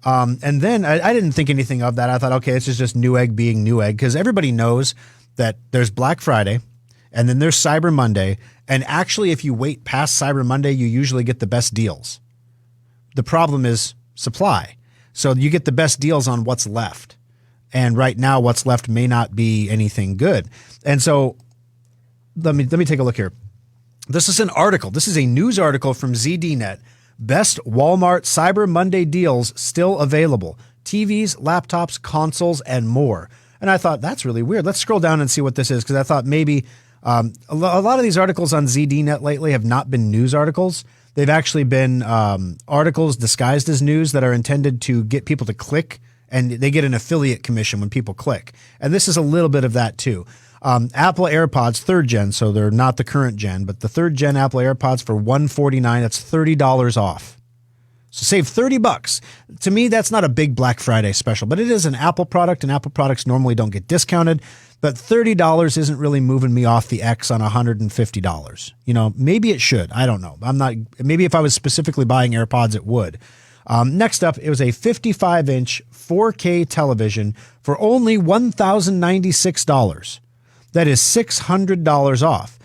And then I didn't think anything of that. I thought, okay, this is just Newegg being Newegg because everybody knows that there's Black Friday and then there's Cyber Monday. And actually, if you wait past Cyber Monday, you usually get the best deals. The problem is supply. So you get the best deals on what's left. And right now, what's left may not be anything good. And so let me take a look here. This is an article. This is a news article from ZDNet. Best Walmart Cyber Monday deals still available. TVs, laptops, consoles, and more. And I thought, that's really weird. Let's scroll down and see what this is because I thought maybe a lot of these articles on ZDNet lately have not been news articles. They've actually been articles disguised as news that are intended to get people to click, and they get an affiliate commission when people click. And this is a little bit of that too. Apple AirPods 3rd gen, so they're not the current gen, but the 3rd gen Apple AirPods for $149, that's $30 off. So save $30. To me, that's not a big Black Friday special, but it is an Apple product, and Apple products normally don't get discounted. But $30 isn't really moving me off the X on $150. Maybe it should. I don't know. Maybe if I was specifically buying AirPods, it would. Next up, it was a 55-inch 4K television for only $1,096. That is $600 off.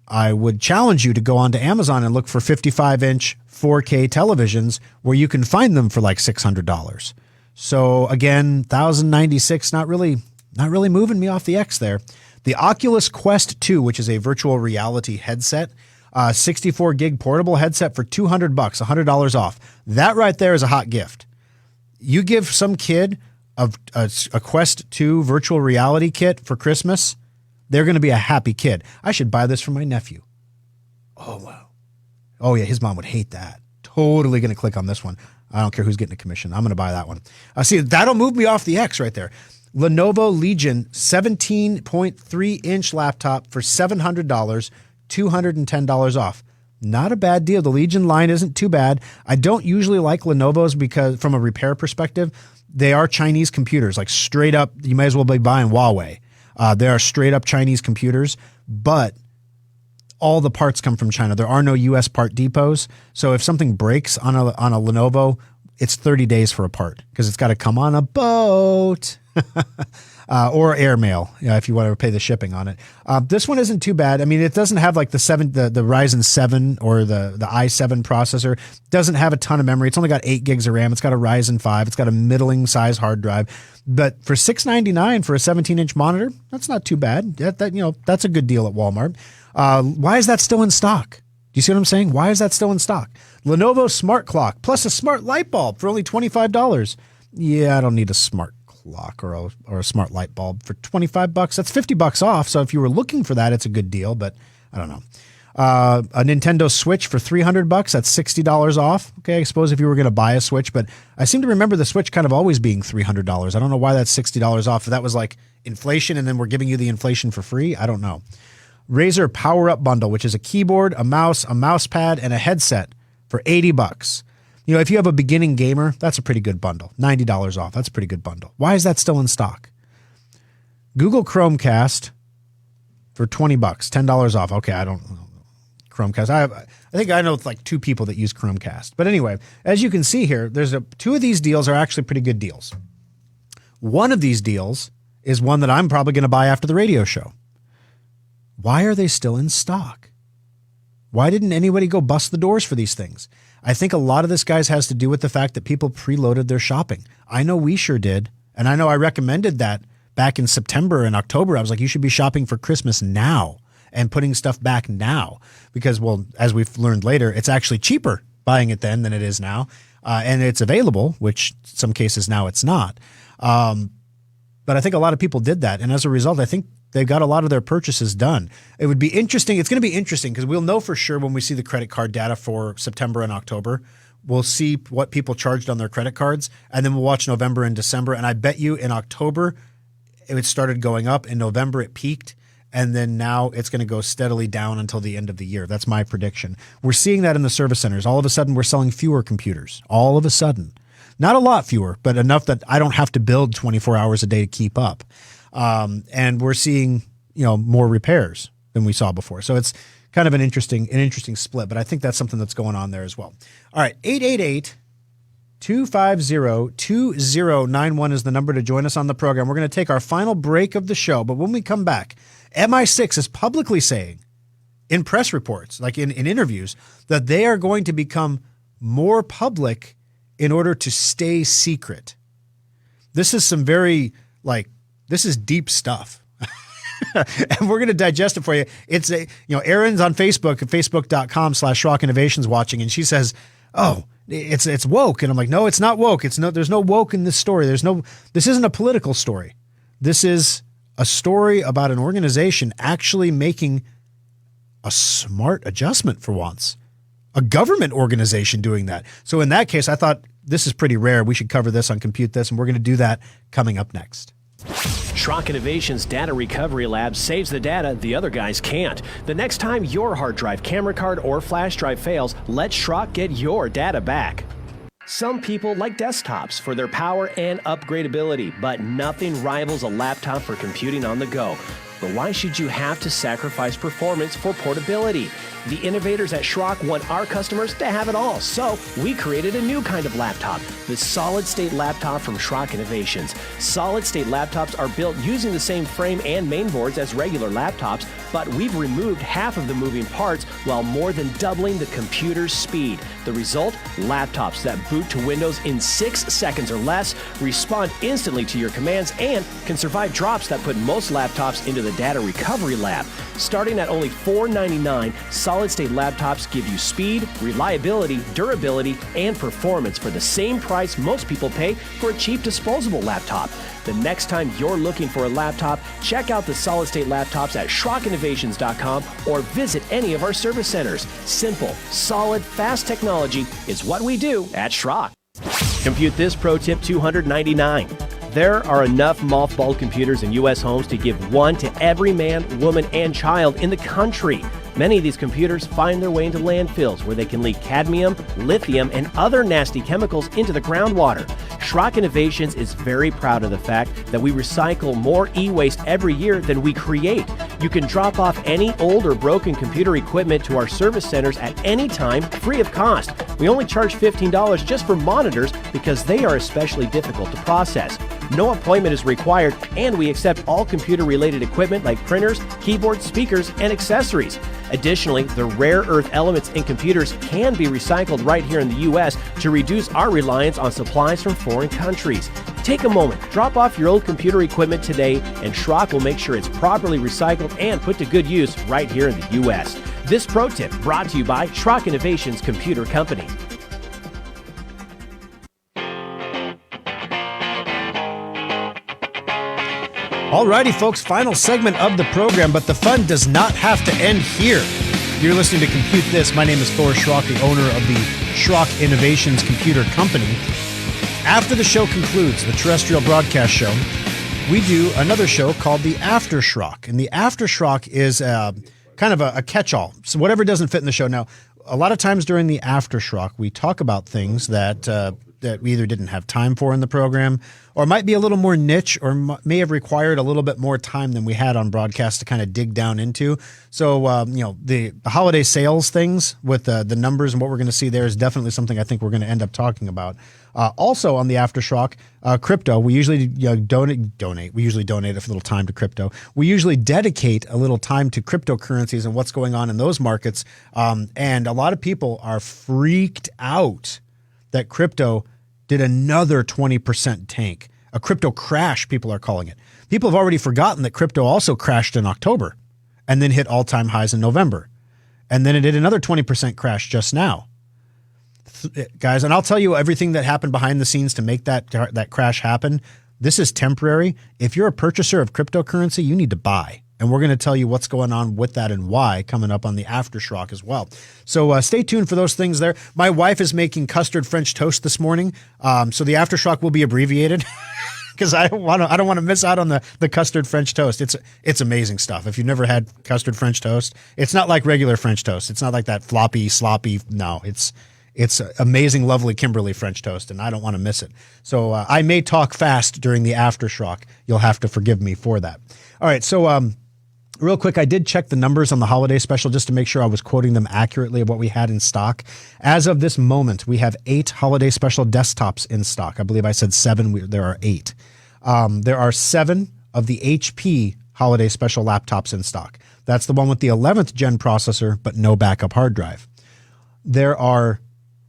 I would challenge you to go onto Amazon and look for 55-inch 4K televisions where you can find them for like $600. So again, $1,096, not really moving me off the X there. The Oculus Quest 2, which is a virtual reality headset, 64 gig portable headset for $200, $100 off. That right there is a hot gift. You give some kid a Quest 2 virtual reality kit for Christmas, they're going to be a happy kid. I should buy this for my nephew. Oh, wow. Oh, yeah, his mom would hate that. Totally going to click on this one. I don't care who's getting a commission. I'm going to buy that one. See, that'll move me off the X right there. Lenovo Legion 17.3-inch laptop for $700, $210 off. Not a bad deal. The Legion line isn't too bad. I don't usually like Lenovo's because from a repair perspective, they are Chinese computers. Like straight up, you might as well be buying Huawei. They are straight up Chinese computers, but all the parts come from China. There are no U.S. part depots. So if something breaks on a Lenovo, it's 30 days for a part because it's got to come on a boat. Or airmail, if you want to pay the shipping on it. This one isn't too bad. I mean, it doesn't have like the Ryzen 7 or the i7 processor. It doesn't have a ton of memory. It's only got 8 gigs of RAM. It's got a Ryzen 5. It's got a middling size hard drive. But for $699 for a 17-inch monitor, that's not too bad. That's a good deal at Walmart. Why is that still in stock? Do you see what I'm saying? Why is that still in stock? Lenovo Smart Clock plus a smart light bulb for only $25. Yeah, I don't need a smart clock or a smart light bulb for $25. That's $50 off. So if you were looking for that, it's a good deal, but I don't know. A Nintendo Switch for $300. That's $60 off. Okay, I suppose if you were going to buy a Switch, but I seem to remember the Switch kind of always being $300. I don't know why that's $60 off. If that was like inflation and then we're giving you the inflation for free, I don't know. Razer Power Up Bundle, which is a keyboard, a mouse pad, and a headset for $80. If you have a beginning gamer, that's a pretty good bundle. $90 off. That's a pretty good bundle. Why is that still in stock? Google Chromecast for $20, $10 off. Okay, I don't know. Chromecast. I think I know like 2 people that use Chromecast. But anyway, as you can see here, there's 2 of these deals are actually pretty good deals. One of these deals is one that I'm probably going to buy after the radio show. Why are they still in stock? Why didn't anybody go bust the doors for these things? I think a lot of this, guys, has to do with the fact that people preloaded their shopping. I know we sure did. And I know I recommended that back in September and October. I was like, you should be shopping for Christmas now and putting stuff back now. Because, well, as we've learned later, it's actually cheaper buying it then than it is now. And it's available, which some cases now it's not. But I think a lot of people did that. And as a result, I think they've got a lot of their purchases done. It would be interesting. It's going to be interesting because we'll know for sure when we see the credit card data for September and October. We'll see what people charged on their credit cards, and then we'll watch November and December. And I bet you in October, it started going up. In November, it peaked. And then now it's going to go steadily down until the end of the year. That's my prediction. We're seeing that in the service centers. All of a sudden, we're selling fewer computers. All of a sudden. Not a lot fewer, but enough that I don't have to build 24 hours a day to keep up. And we're seeing, more repairs than we saw before. So it's kind of an interesting split, but I think that's something that's going on there as well. All right. 888-250-2091 is the number to join us on the program. We're going to take our final break of the show, but when we come back, MI6 is publicly saying in press reports, like in interviews, that they are going to become more public in order to stay secret. This is some very, this is deep stuff. And we're going to digest it for you. It's Erin's on Facebook at facebook.com/Schrock Innovations watching. And she says, oh, it's woke. And I'm like, no, it's not woke. There's no woke in this story. This isn't a political story. This is a story about an organization actually making a smart adjustment for once. A government organization doing that. So in that case, I thought this is pretty rare. We should cover this on Compute This, and we're going to do that coming up next. Schrock Innovations Data Recovery Lab saves the data the other guys can't. The next time your hard drive, camera card, or flash drive fails, let Schrock get your data back. Some people like desktops for their power and upgradability, but nothing rivals a laptop for computing on the go. But why should you have to sacrifice performance for portability? The innovators at Schrock want our customers to have it all, so we created a new kind of laptop, the solid-state laptop from Schrock Innovations. Solid-state laptops are built using the same frame and mainboards as regular laptops, but we've removed half of the moving parts while more than doubling the computer's speed. The result? Laptops that boot to Windows in 6 seconds or less, respond instantly to your commands, and can survive drops that put most laptops into the data recovery lab. Starting at only $499, solid-state laptops give you speed, reliability, durability, and performance for the same price most people pay for a cheap disposable laptop. The next time you're looking for a laptop, check out the solid-state laptops at SchrockInnovations.com or visit any of our service centers. Simple, solid, fast technology is what we do at Schrock. Compute This Pro Tip 299. There are enough mothballed computers in U.S. homes to give one to every man, woman, and child in the country. Many of these computers find their way into landfills where they can leak cadmium, lithium, and other nasty chemicals into the groundwater. Schrock Innovations is very proud of the fact that we recycle more e-waste every year than we create. You can drop off any old or broken computer equipment to our service centers at any time, free of cost. We only charge $15 just for monitors because they are especially difficult to process. No appointment is required, and we accept all computer-related equipment like printers, keyboards, speakers, and accessories. Additionally, the rare earth elements in computers can be recycled right here in the U.S. to reduce our reliance on supplies from foreign countries. Take a moment, drop off your old computer equipment today, and Schrock will make sure it's properly recycled and put to good use right here in the U.S. This pro tip brought to you by Schrock Innovations Computer Company. Alrighty, folks, final segment of the program, but the fun does not have to end here. You're listening to Compute This. My name is Thor Schrock, the owner of the Schrock Innovations Computer Company. After the show concludes, the terrestrial broadcast show, we do another show called the After Schrock. And the After Schrock is kind of a catch-all. So whatever doesn't fit in the show. Now, a lot of times during the After Schrock, we talk about things that we either didn't have time for in the program, or might be a little more niche, or may have required a little bit more time than we had on broadcast to kind of dig down into. So, the holiday sales things with the numbers and what we're going to see there is definitely something I think we're going to end up talking about. Also on the Aftershock, crypto, we usually donate. We usually donate a little time to crypto. We usually dedicate a little time to cryptocurrencies and what's going on in those markets. And a lot of people are freaked out that crypto did another 20% tank. A crypto crash, people are calling it. People have already forgotten that crypto also crashed in October and then hit all-time highs in November. And then it did another 20% crash just now. Guys, and I'll tell you everything that happened behind the scenes to make that crash happen. This is temporary. If you're a purchaser of cryptocurrency, you need to buy. And we're going to tell you what's going on with that and why coming up on the Aftershock as well. So stay tuned for those things there. My wife is making custard French toast this morning. So the Aftershock will be abbreviated because I don't want to miss out on the custard French toast. It's amazing stuff. If you've never had custard French toast, it's not like regular French toast. It's not like that floppy, sloppy. No, it's amazing, lovely Kimberly French toast, and I don't want to miss it. So I may talk fast during the Aftershock. You'll have to forgive me for that. All right, so real quick, I did check the numbers on the holiday special just to make sure I was quoting them accurately of what we had in stock. As of this moment, we have 8 holiday special desktops in stock. I believe I said 7. There are 8. There are 7 of the HP holiday special laptops in stock. That's the one with the 11th gen processor, but no backup hard drive. There are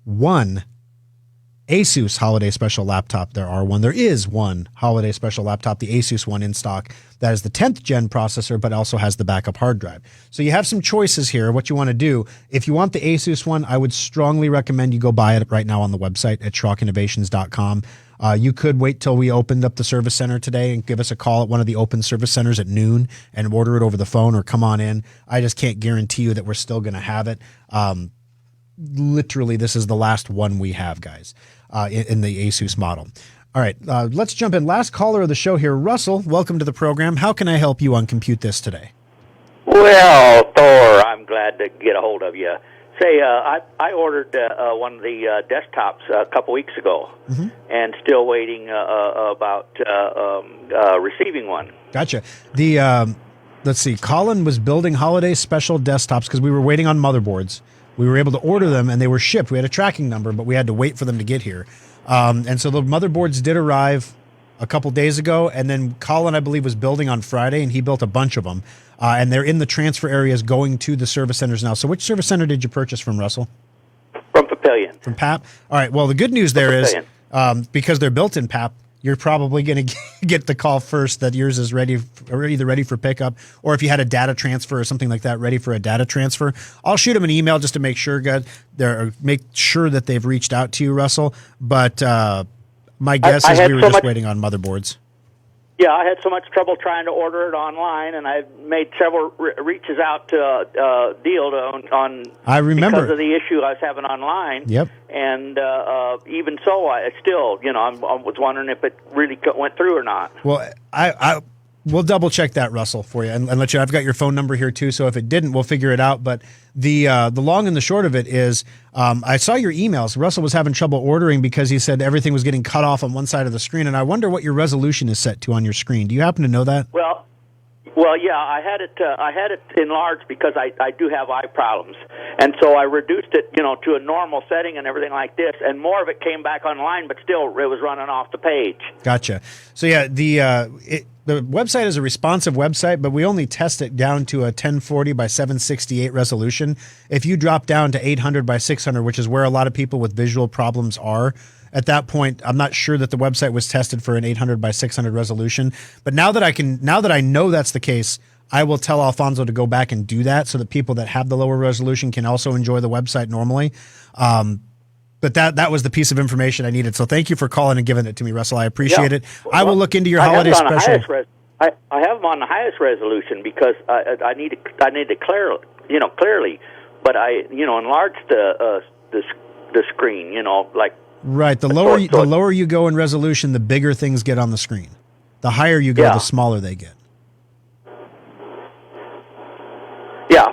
1 Asus holiday special laptop. There is one holiday special laptop, the Asus one in stock. That is the 10th gen processor, but also has the backup hard drive. So you have some choices here, what you want to do. If you want the Asus one, I would strongly recommend you go buy it right now on the website at SchrockInnovations.com. You could wait till we opened up the service center today and give us a call at one of the open service centers at noon and order it over the phone or come on in. I just can't guarantee you that we're still going to have it. Literally, this is the last one we have, guys, in the Asus model. All right, let's jump in. Last caller of the show here. Russell, welcome to the program. How can I help you on Compute This today? Well, Thor, I'm glad to get a hold of you. Say, I ordered one of the desktops a couple weeks ago, and still waiting about receiving one. Gotcha. Let's see. Colin was building holiday special desktops because we were waiting on motherboards. We were able to order them, and they were shipped. We had a tracking number, but we had to wait for them to get here. And so the motherboards did arrive a couple days ago, and then Colin, I believe, was building on Friday, and he built a bunch of them. And they're in the transfer areas going to the service centers now. So which service center did you purchase from, Russell? From Papillion. From PAP? All right. Well, the good news there is because they're built in PAP, you're probably going to get the call first that yours is either ready for pickup, or if you had a data transfer or something like that, ready for a data transfer. I'll shoot them an email just to make sure, make sure that they've reached out to you, Russell. But my guess is we were just waiting on motherboards. Yeah, I had so much trouble trying to order it online, and I made several reaches out to Deal on. I remember because of the issue I was having online. Yep. And even so, I still, I was wondering if it really went through or not. Well, we'll double check that, Russell, for you, and let you. I've got your phone number here too, so if it didn't, we'll figure it out. But the long and the short of it is, I saw your emails. Russell was having trouble ordering because he said everything was getting cut off on one side of the screen, and I wonder what your resolution is set to on your screen. Do you happen to know that? Well, Well, yeah, I had it enlarged because I do have eye problems, and so I reduced it, to a normal setting and everything like this, and more of it came back online, but still it was running off the page. Gotcha. So yeah, the website is a responsive website, but we only test it down to a 1040 by 768 resolution. If you drop down to 800 by 600, which is where a lot of people with visual problems are, at that point, I'm not sure that the website was tested for an 800 by 600 resolution. But now that I know that's the case, I will tell Alfonso to go back and do that so that people that have the lower resolution can also enjoy the website normally. But that was the piece of information I needed. So thank you for calling and giving it to me, Russell. I appreciate it. I will look into your holiday special. I have them on the highest resolution because I need it clearly, but I enlarge the screen, like. Right. The lower you go in resolution, the bigger things get on the screen. The higher you go, the smaller they get. Yeah,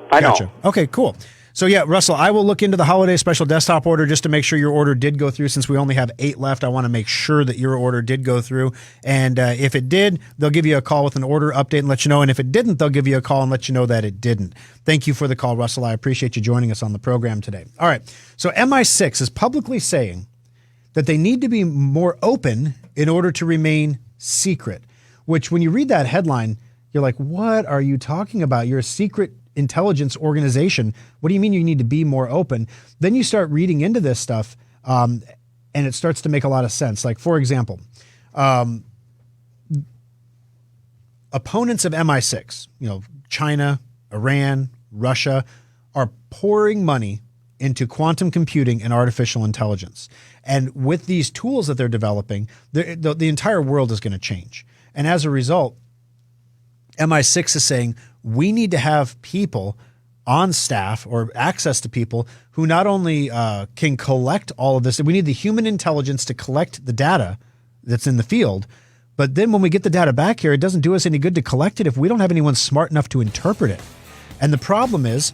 I know. Okay, cool. So yeah, Russell, I will look into the holiday special desktop order just to make sure your order did go through. Since we only have 8 left, I want to make sure that your order did go through. And if it did, they'll give you a call with an order update and let you know. And if it didn't, they'll give you a call and let you know that it didn't. Thank you for the call, Russell. I appreciate you joining us on the program today. All right. So MI6 is publicly saying that they need to be more open in order to remain secret, which when you read that headline, you're like, what are you talking about? You're a secret intelligence organization. What do you mean you need to be more open? Then you start reading into this stuff, and it starts to make a lot of sense. Like, for example, opponents of MI6, China, Iran, Russia, are pouring money into quantum computing and artificial intelligence. And with these tools that they're developing, the entire world is going to change. And as a result, MI6 is saying we need to have people on staff or access to people who not only can collect all of this, we need the human intelligence to collect the data that's in the field, but then when we get the data back here, it doesn't do us any good to collect it if we don't have anyone smart enough to interpret it. And the problem is,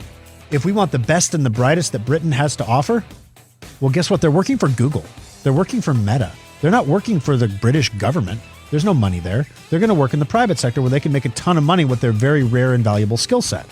if we want the best and the brightest that Britain has to offer, well, guess what? They're working for Google. They're working for Meta. They're not working for the British government. There's no money there. They're going to work in the private sector where they can make a ton of money with their very rare and valuable skill set.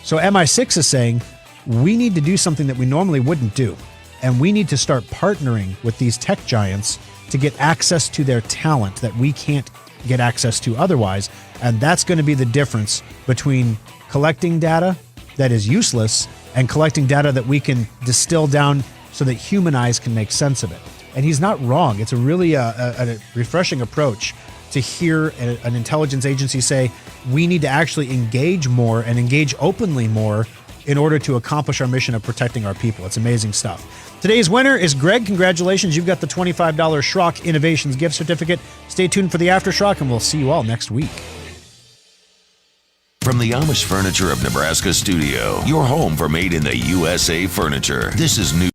So MI6 is saying we need to do something that we normally wouldn't do. And we need to start partnering with these tech giants to get access to their talent that we can't get access to otherwise. And that's going to be the difference between collecting data that is useless and collecting data that we can distill down so that human eyes can make sense of it. And he's not wrong. It's a really a refreshing approach to hear an intelligence agency say, we need to actually engage more and engage openly more in order to accomplish our mission of protecting our people. It's amazing stuff. Today's winner is Greg. Congratulations. You've got the $25 Schrock Innovations gift certificate. Stay tuned for the Aftershock, and we'll see you all next week. From the Amish Furniture of Nebraska studio, your home for made in the USA furniture. This is News